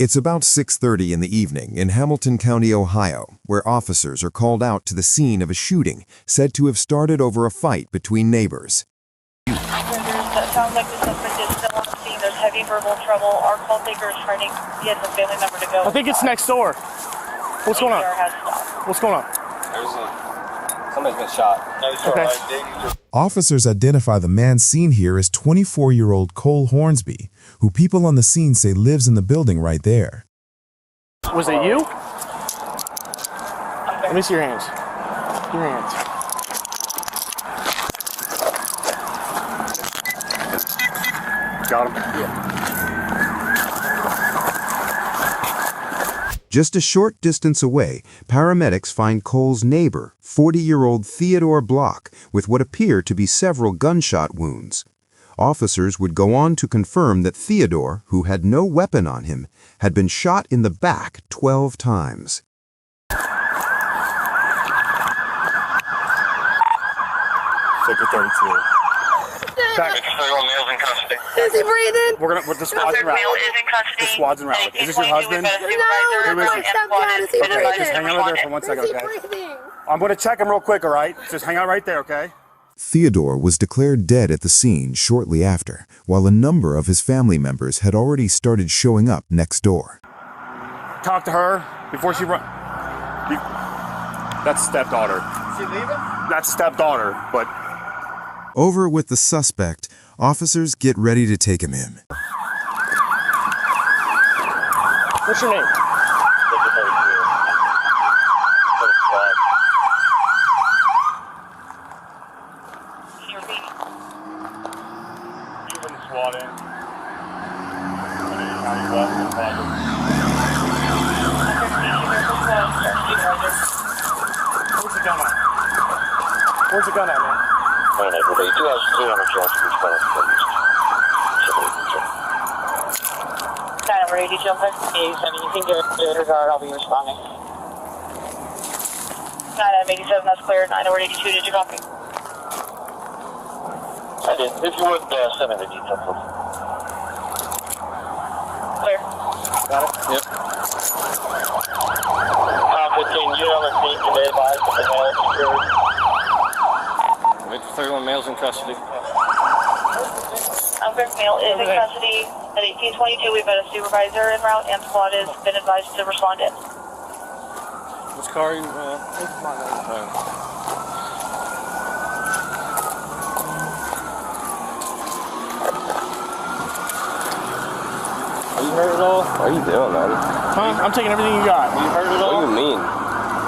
It's about 6:30 in the evening in Hamilton County, Ohio, where officers are called out to the scene of a shooting said to have started over a fight between neighbors. That sounds like the suspect is still on the scene. There's heavy verbal trouble. Our call taker is trying to get the family member to go. I think it's next door. What's going on? Has stopped. What's going on? Somebody's been shot. Okay. Officers identify the man seen here as 24-year-old Cole Hornsby, who people on the scene say lives in the building right there. Was it you? Let me see your hands. Your hands. Got him? Yeah. Just a short distance away, paramedics find Cole's neighbor, 40-year-old Theodore Block, with what appear to be several gunshot wounds. Officers would go on to confirm that Theodore, who had no weapon on him, had been shot in the back 12 times. Sector 32. Back. Is he breathing? We're the squad's en route. The squad's en route. Is this your husband? No, that's my stepdad. Is he breathing? Okay, just hang out there for 1 second, Is he okay? breathing? I'm going to check him real quick, all right? Just hang out right there, okay? Theodore was declared dead at the scene shortly after, while a number of his family members had already started showing up next door. Talk to her before she run. That's stepdaughter. Is she leaving? That's stepdaughter, but... Over with the suspect, officers get ready to take him in. What's your name? Where's the gun at? Where's the gun at, man? Number 80 jumping. 87, you can give it to her guard. I'll be responding. 987, that's cleared. 982, did you copy? I did. If you would send me the details, please. Clear. Got it? Yep. 15, you on the scene today, advised that the male is secured. 31 males in custody. Male is in custody. At 1822, we've got a supervisor en route, and squad has been advised to respond in. Which car are you? Are you hurt at all? What are you doing, man? Huh? I'm taking everything you got. Are you hurt at all? What do you mean?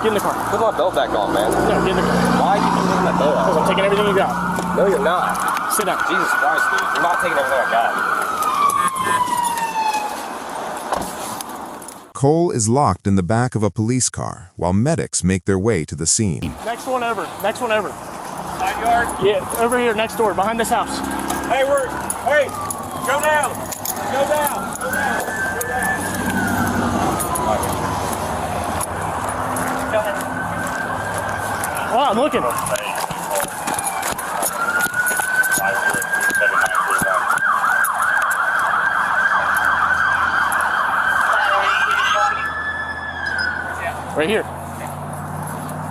Get in the car. Put my belt back on, man. Yeah, get in the car. Why are you putting my belt Because on? I'm taking everything you got. No, you're not. Sit down. Jesus Christ, dude. You're not taking everything I got. Cole is locked in the back of a police car while medics make their way to the scene. Next one over. Next one over. Side yard? Yeah, over here, next door, behind this house. Hey, hey, go down. Go down. Go down. Go down. Go ahead. Oh, I'm looking. Right here.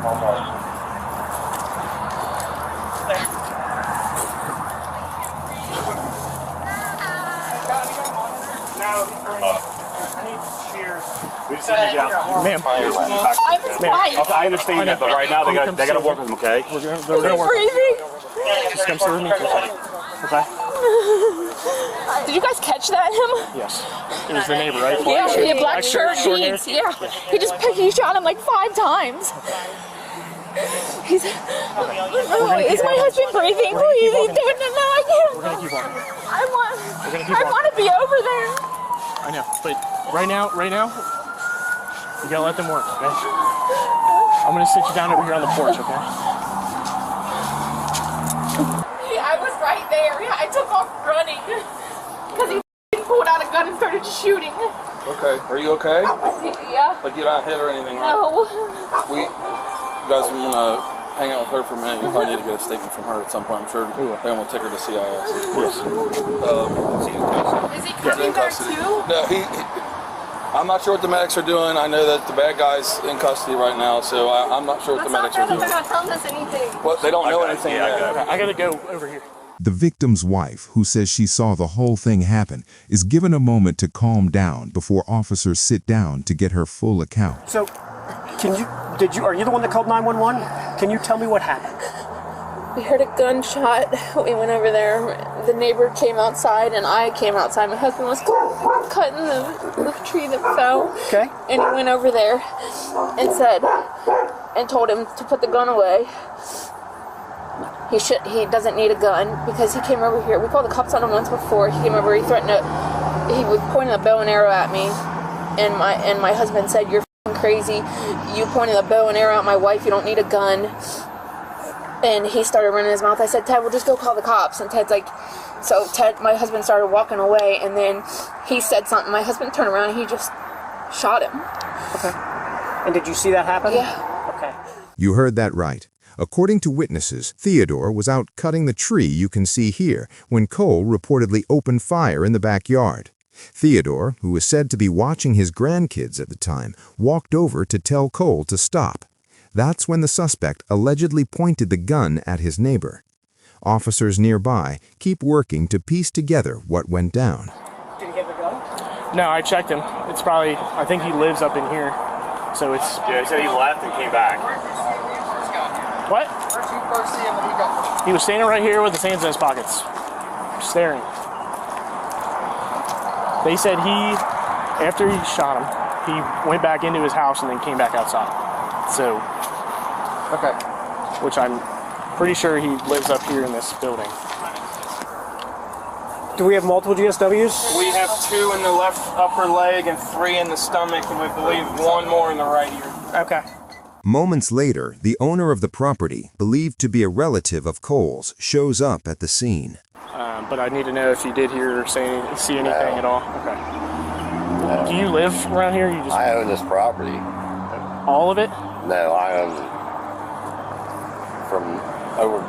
Almost. Ma'am. I understand that, but right now they got to work with him, okay? They're gonna work. Breathing? Just come sit with me for a second. Okay? Did you guys catch that him? Yes. It was the neighbor, right? Yeah, he had black shirt, short hair. jeans. Yeah. He shot him like 5 times. He's. Is my husband breathing? Please, no, I can't. We're gonna keep on. I want to be over there. I know, but right now, you gotta let them work, okay? I'm gonna sit you down over here on the porch, okay? Yeah, I was right there. Yeah, I took off running because he pulled out a gun and started shooting. Okay, are you okay? Yeah. Like you not hit or anything, right? No. You guys want to hang out with her for a minute? You probably need to get a statement from her at some point. I'm sure they want to take her to CIS. Yes. Is he coming back too? No, I'm not sure what the medics are doing. I know that the bad guy's in custody right now, so I'm not sure what the medics are doing. They're not telling us anything. Well, they don't know anything yet. I gotta go over here. The victim's wife, who says she saw the whole thing happen, is given a moment to calm down before officers sit down to get her full account. So, are you the one that called 911? Can you tell me what happened? We heard a gunshot. We went over there. The neighbor came outside and I came outside. My husband was cutting the tree that fell. Okay. And he went over there and told him to put the gun away. He doesn't need a gun because he came over here. We called the cops on him once before. He came over, he was pointing a bow and arrow at me. And my husband said, "You're f***ing crazy. You pointed a bow and arrow at my wife. You don't need a gun." And he started running his mouth. I said, "Ted, we'll just go call the cops." And Ted's like, so my husband started walking away, and then he said something. My husband turned around and he just shot him. Okay. And did you see that happen? Yeah. Okay. You heard that right. According to witnesses, Theodore was out cutting the tree you can see here when Cole reportedly opened fire in the backyard. Theodore, who was said to be watching his grandkids at the time, walked over to tell Cole to stop. That's when the suspect allegedly pointed the gun at his neighbor. Officers nearby keep working to piece together what went down. Did he get the gun? No, I checked him. It's probably, I think he lives up in here. So it's... Yeah, he said he left and came back. What? He was standing right here with his hands in his pockets, staring. They said after he shot him, he went back into his house and then came back outside. So, Okay. which I'm pretty sure he lives up here in this building. Do we have multiple GSWs? We have 2 in the left upper leg and 3 in the stomach, and we believe 1 more in the right ear. Okay. Moments later, the owner of the property, believed to be a relative of Cole's, shows up at the scene. But I need to know if you did hear or see anything at all. Okay. Do you live around here? You just I own this property. all of it? No, I own from over.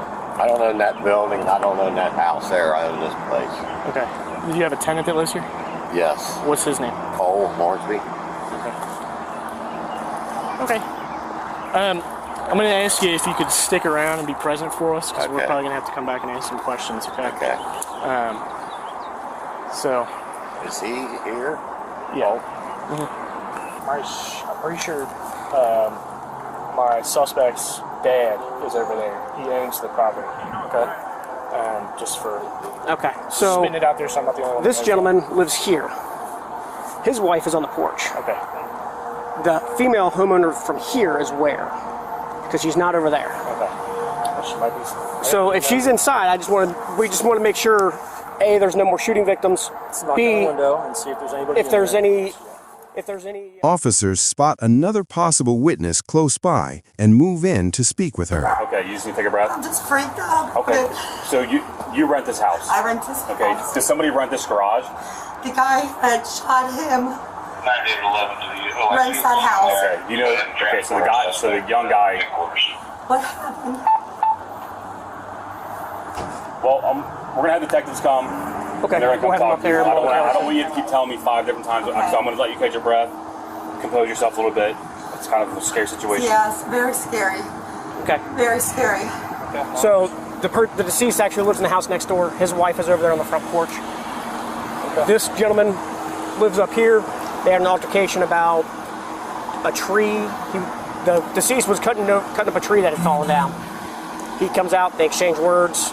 I don't own that building. I don't own that house there. I own this place. Okay. Do you have a tenant that lives here? Yes. What's his name? Cole Hornsby. Okay. I'm going to ask you if you could stick around and be present for us, because we're Okay. probably going to have to come back and ask some questions. Okay. Okay. So. Is he here? Yeah. I'm pretty sure my suspect's dad is over there. He owns the property. Okay. Just for Okay. So spitting it out there, so I'm not the only one. this gentleman lives here. His wife is on the porch. Okay. The female homeowner from here is where? Because she's not over there. Okay. Well, she might be. So if she's inside, we just want to make sure, A, there's no more shooting victims. B, window and see if there's anybody. if there's any. Officers spot another possible witness close by and move in to speak with her. Okay, you just need to take a breath. I'm just freaked out. Okay. So you rent this house? I rent this Okay. house. Does somebody rent this garage? The guy that shot him rents that house. Okay. You know. Okay. So the young guy. What happened? Well, we're gonna have detectives come. Okay, And they're gonna we'll have them talk up to you. there. I don't want you to keep telling me 5 different times. So I'm gonna let you catch your breath, compose yourself a little bit. It's kind of a scary situation. Yes, very scary. Okay. Very scary. So the deceased actually lives in the house next door. His wife is over there on the front porch. This gentleman lives up here. They had an altercation about a tree. The deceased was cutting up a tree that had fallen down. He comes out, they exchange words,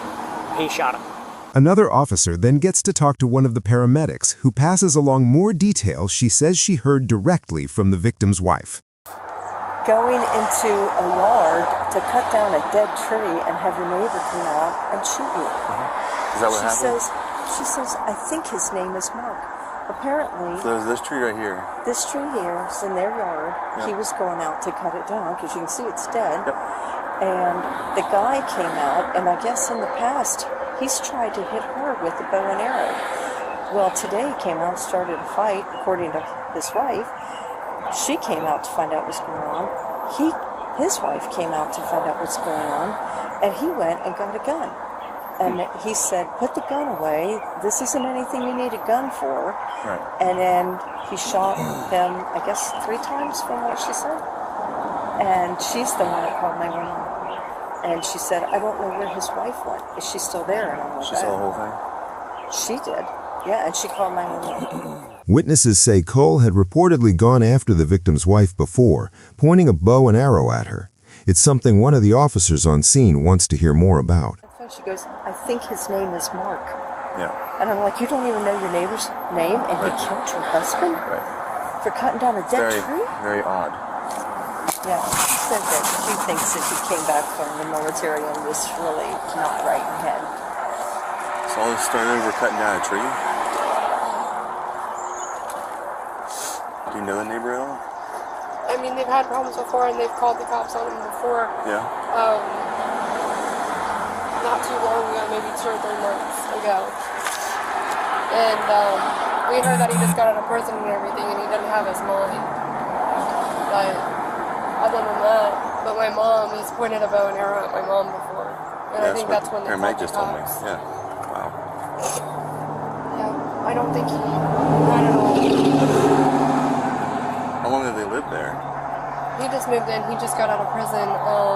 he shot him. Another officer then gets to talk to one of the paramedics, who passes along more details she says she heard directly from the victim's wife. Going into a yard to cut down a dead tree and have your neighbor come out and shoot you. Is that what happened? She says, I think his name is Mark. Apparently, So there's this tree right here. this tree here is in their yard. He was going out to cut it down because you can see it's dead. And the guy came out, and I guess in the past, he's tried to hit her with a bow and arrow. Well, today he came out and started a fight, according to his wife. She came out to find out what's going on. His wife came out to find out what's going on, and he went and got a gun. And he said, put the gun away. This isn't anything you need a gun for. Right. And then he shot him, I guess, 3 times from what she said. And she's the one that called 911. And she said, I don't know where his wife went. Is she still there? And I'm like, She saw the whole thing? She did. Yeah, and she called 911. Witnesses say Cole had reportedly gone after the victim's wife before, pointing a bow and arrow at her. It's something one of the officers on scene wants to hear more about. She goes, I think his name is Mark. Yeah. And I'm like, you don't even know your neighbor's name, and he killed your husband? Right. For cutting down a dead tree? Very odd. Yeah, she said that she thinks that he came back from the military and was really not right in the head. So all this started over cutting down a tree? Do you know the neighbor at all? I mean, they've had problems before, and they've called the cops on him before. Yeah. Not too long ago, maybe 2 or 3 months ago. And we heard that he just got out of prison and everything, and he doesn't have his mind. But other than that, but my mom, he's pointed a bow and arrow at my mom before. And I think that's when they called the cops. Yeah. Wow. Yeah, I don't think he, not at all. How long have they lived there? He just moved in. He just got out of prison.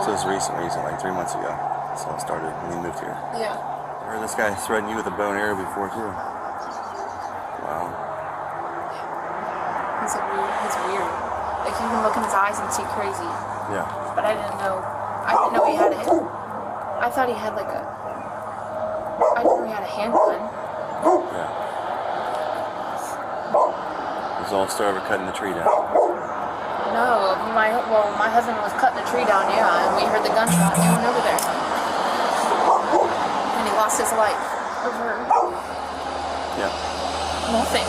So it's recent, like 3 months ago. That's how it started when he moved here. Yeah. I heard this guy threatened you with a bow and arrow before too. Wow. He's weird. Like you can look in his eyes and see crazy. Yeah. But I didn't know he had it. I thought he had like a. I didn't know he had a handgun. Yeah. It was all started over cutting the tree down. No, my husband was cutting the tree down, yeah, and we heard the gunshot. He went over there. And he lost his life over nothing.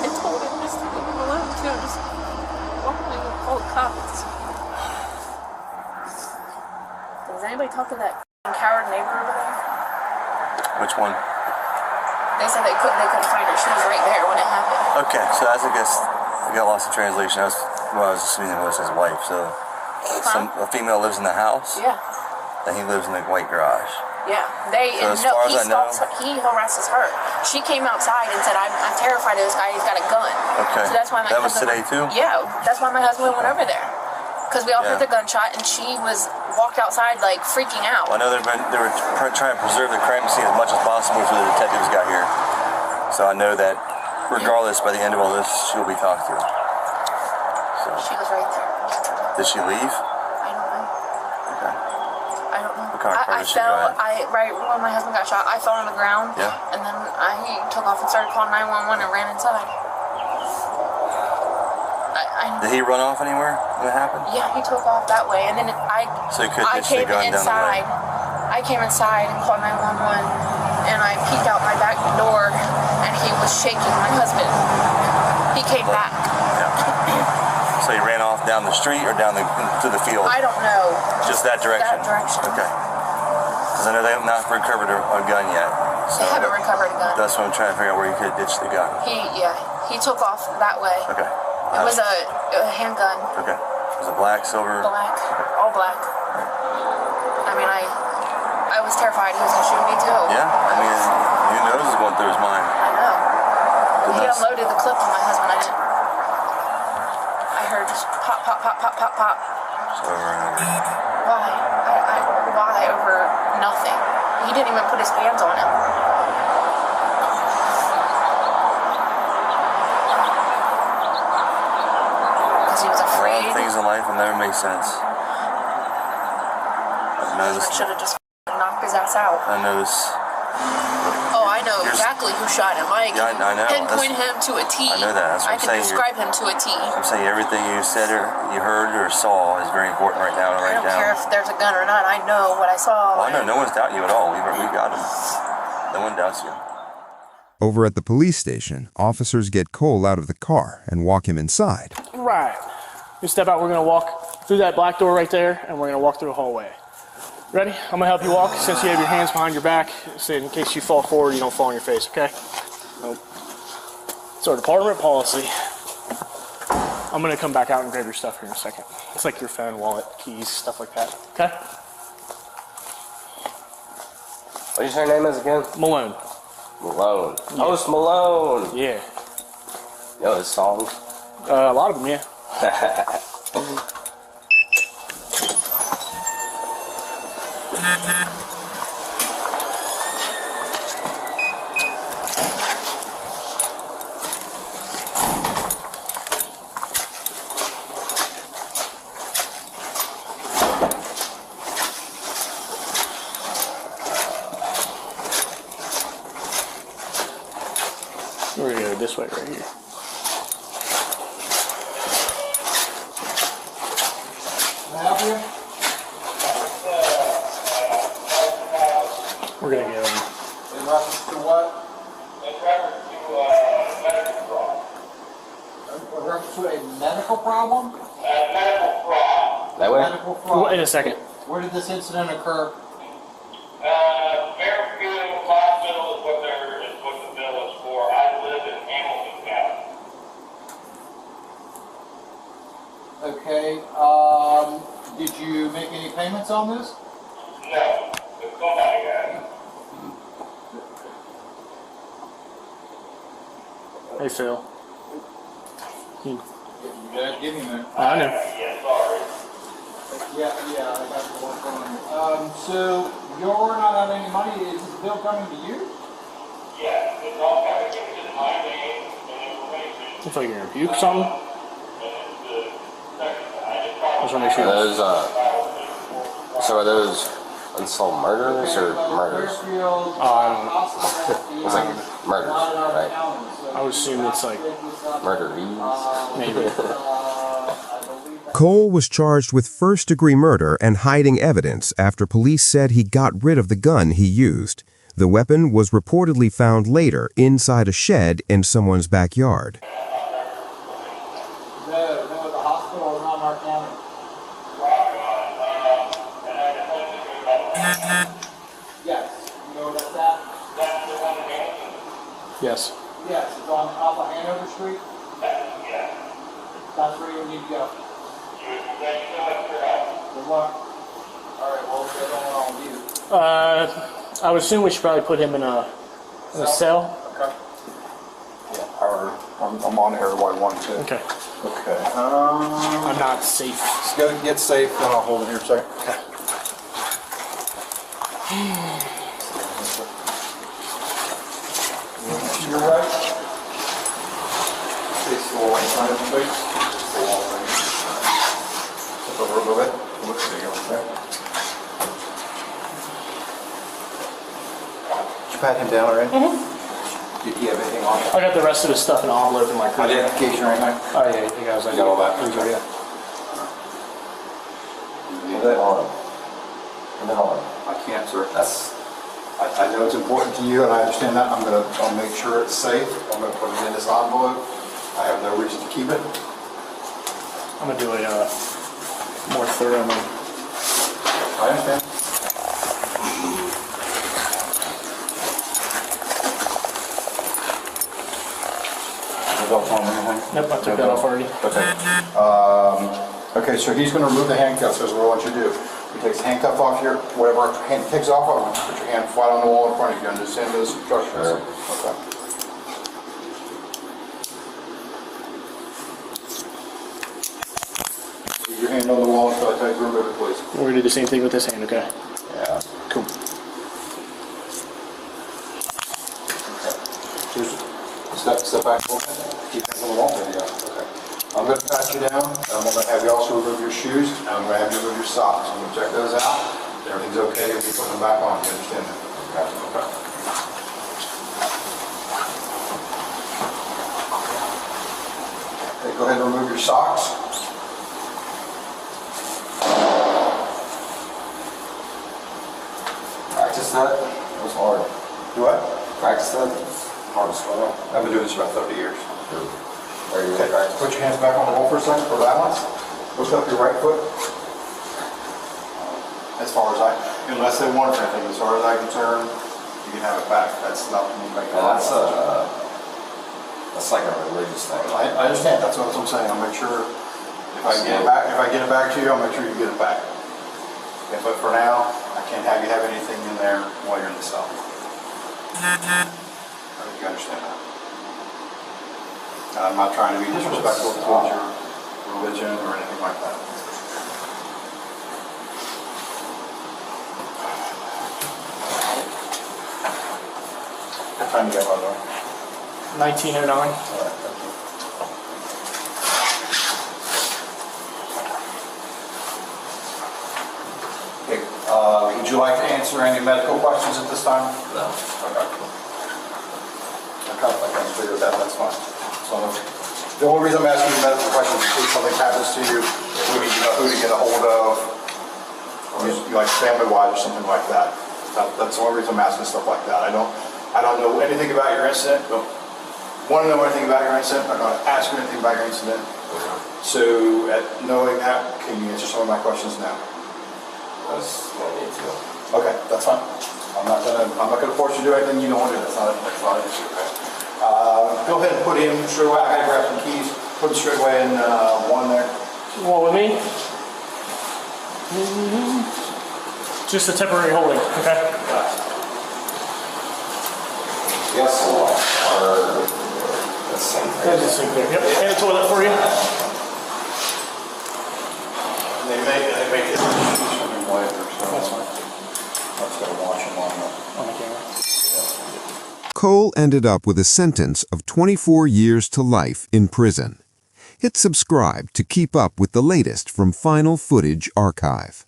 I told him just to leave him alone too, just walk away and call the cops. Does anybody talk to that coward neighbor over there? Which one? They said they couldn't find her. She was right there when it happened. Okay, so I guess I got lost in translation. I was assuming it was his wife. So a female lives in the house. Yeah. And he lives in the white garage. Yeah. He harasses her. She came outside and said, I'm terrified of this guy. He's got a gun. Okay. So that's why my That was husband, today too? Yeah. That's why my husband went over there. Because we all heard the gunshot, and she walked outside like freaking out. Well, I know they were trying to preserve the crime scene as much as possible before the detectives got here. So I know that regardless, by the end of all this, she'll be talked to. So. She was right there. Did she leave? I don't know. Okay. I don't know. What kind of car did she fell. drive? Right when my husband got shot, I fell on the ground. Yeah. And then he took off and started calling 911 and ran inside. Did he run off anywhere when it happened? Yeah, he took off that way, and then I came inside. I came inside and called 911, and I peeked out my back door, and he was shaking my husband. He came back. Yeah. So he ran off down the street or down to the field? I don't know. Just that direction? That direction. Okay. Because I know they have not recovered a gun yet. So they haven't recovered a gun. That's what I'm trying to figure out where you could ditch the gun. He took off that way. Okay. It was a handgun. Okay. Was it black, silver? Black. All black. I mean, I was terrified he was going to shoot me too. Yeah. I mean, who knows what's going through his mind. I know. He unloaded the clip on my husband. I heard just pop, pop, pop, pop, pop, pop. Just over and over. Why? Why over nothing? He didn't even put his hands on him. He was afraid. A lot of things in life will never make sense. I should have just knocked his ass out. I know this. Oh, I know exactly who shot him. I can pinpoint him to a T. I know that. That's what I'm saying. I can describe him to a T. I'm saying everything you said or you heard or saw is very important right now. I don't care if there's a gun or not. I know what I saw. Oh, no one's doubting you at all. We got him. No one doubts you. Over at the police station, officers get Cole out of the car and walk him inside. Right. You step out, we're going to walk through that black door right there, and we're going to walk through the hallway. Ready? I'm going to help you walk since you have your hands behind your back, so in case you fall forward, you don't fall on your face, okay? Nope. It's our department policy. I'm gonna come back out and grab your stuff here in a second. It's like your phone, wallet, keys, stuff like that. Okay? What did you say your name is again? Malone. Malone. Oh, it's Malone. Yeah. You know his songs? A lot of them, yeah. We're gonna go this way right here. We're gonna go. In reference to what? In reference to medical fraud. In reference to a medical problem? Medical fraud. That way? Medical fraud. In a second. Where did this incident occur? Fairfield Hospital is what the bill is for. I live in Hamilton County. Okay. Did you make any payments on this? No, it's somebody got Hey, Phil. You gotta give me a minute. I know. Yeah, sorry. Yeah, I got the one going. So you're not out any money. Is this bill coming to you? Yeah, it's all got to give it my name and information. Looks like you're gonna puke something. I just wanna make sure. Those, so are those unsolved murders or murders? Oh, I don't know. It's like murders, right? I would assume it's like murderies. maybe. Cole was charged with first-degree murder and hiding evidence after police said he got rid of the gun he used. The weapon was reportedly found later inside a shed in someone's backyard. No, the hospital is not in our county. Yes. You know where that's at? That's the one in Hamilton. Yes. Yes, it's on Alpha Hanover Street. Yeah. That's where you need to go. Thank you so much for your help. Good luck. All right, well, what's going on with you? I would assume we should probably put him in a cell. Okay. Yeah, I'm on here while I want to. Okay. Okay. I'm not safe. Just go get safe, then I'll hold it here a second. Okay. You're right. Face the wall in front of you, please. The wall thing. Flip over a little bit. There you go. Okay. Did you pat him down already? Mm-hmm. Did he have anything on it? I got the rest of his stuff in an envelope in my car. Identification right now? Oh yeah, you guys. You got all that? Yeah. I can't, sir. I know it's important to you, and I understand that. I'll make sure it's safe. I'm gonna put it in this envelope. I have no reason to keep it. I'm gonna do a more thorough one. I understand. Nope, I took that off already. Okay. Okay, so he's going to remove the handcuffs. That's what I want you to do. He takes the handcuff off here, whatever hand takes off of him, put your hand flat on the wall in front of you. Understand those instructions? Sure. Okay. Keep your hand on the wall until I tell you to remove it, please. We're gonna do the same thing with this hand, okay? Yeah. Cool. Step back a little bit. Keep hands on the wall. There you go. Okay. I'm going to pat you down, and I'm going to have you also remove your shoes, and I'm going to have you remove your socks. I'm going to check those out. Everything's okay if you put them back on. You understand that? Okay. Okay. Okay, go ahead and remove your socks. Practice that? It was hard. Do what? Practice that? Hard to swallow. I've been doing this about 30 years. Are you Okay, practice? put your hands back on the wall for a second for balance. Lift up your right foot. As far as unless they want anything, as far as I'm concerned, you can have it back. That's not me making That's It's like a religious thing. I understand, that's what I'm saying, I'll make sure, if I get it back to you, I'll make sure you get it back. Okay, but for now, I can't have you have anything in there while you're in the cell. I think you understand that. And I'm not trying to be disrespectful towards your religion or anything like that. What time do you have on there? 1909. All right, thank you. Okay, would you like to answer any medical questions at this time? No. Okay. I can figure that, that's fine. So, the only reason I'm asking you medical questions is in case something happens to you, if we need to know who to get a hold of, or like family-wise or something like that. That's the only reason I'm asking stuff like that. I don't know anything about your incident, don't want to know anything about your incident, I'm not going to ask you anything about your incident. So, knowing that, can you answer some of my questions now? That's what I need to. Okay, that's fine. I'm not gonna force you to do anything you don't want to do. That's not an issue. Okay. Go ahead and put him straight away. I gotta grab some keys. Put him straight away in one there. What with me? Just a temporary holding, okay? Yes, or the same thing. That's the same thing. Yep. And a toilet for you. They make it white or so. That's fine. I'm just gonna wash him on the camera. Cole ended up with a sentence of 24 years to life in prison. Hit subscribe to keep up with the latest from Final Footage Archive.